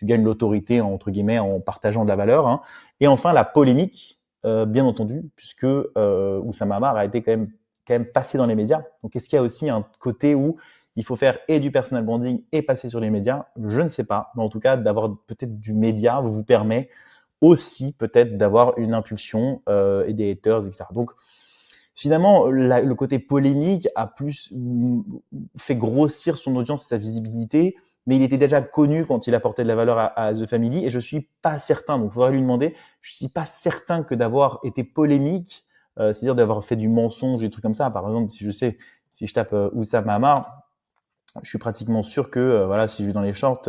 tu gagnes l'autorité, entre guillemets, en partageant de la valeur, hein. Et enfin, la polémique, bien entendu, puisque Oussama Ammar a été quand même passé dans les médias. Donc, est-ce qu'il y a aussi un côté où il faut faire et du personal branding et passer sur les médias? Je ne sais pas. Mais en tout cas, d'avoir peut-être du média vous permet aussi peut-être d'avoir une impulsion et des haters, etc. Donc, finalement, le côté polémique a plus fait grossir son audience et sa visibilité, mais il était déjà connu quand il apportait de la valeur à The Family, et je suis pas certain, donc il faudrait lui demander, je suis pas certain que d'avoir été polémique, c'est-à-dire d'avoir fait du mensonge et des trucs comme ça, par exemple, si je tape Oussama Ammar, je suis pratiquement sûr que voilà, si je vais dans les shorts,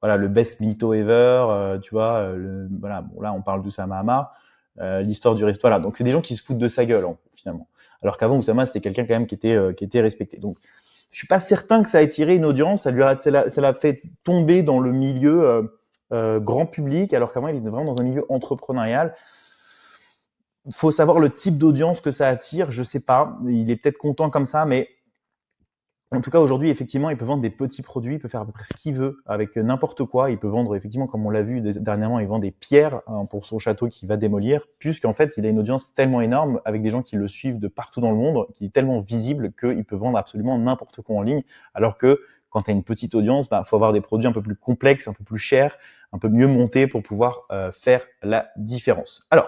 voilà, le best mytho ever, tu vois, voilà, bon, là on parle d'Oussama Ammar, l'histoire du resto, voilà, donc c'est des gens qui se foutent de sa gueule, hein, finalement. Alors qu'avant, Oussama, c'était quelqu'un quand même qui était respecté. Donc, je suis pas certain que ça ait tiré une audience, ça l'a fait tomber dans le milieu grand public, alors qu'avant, il était vraiment dans un milieu entrepreneurial. Il faut savoir le type d'audience que ça attire, je sais pas. Il est peut-être content comme ça, mais en tout cas, aujourd'hui, effectivement, il peut vendre des petits produits, il peut faire à peu près ce qu'il veut avec n'importe quoi. Il peut vendre, effectivement, comme on l'a vu dernièrement, il vend des pierres hein, pour son château qu'il va démolir, puisqu'en fait, il a une audience tellement énorme avec des gens qui le suivent de partout dans le monde, qui est tellement visible qu'il peut vendre absolument n'importe quoi en ligne. Alors que quand tu as une petite audience, faut avoir des produits un peu plus complexes, un peu plus chers, un peu mieux montés pour pouvoir faire la différence. Alors,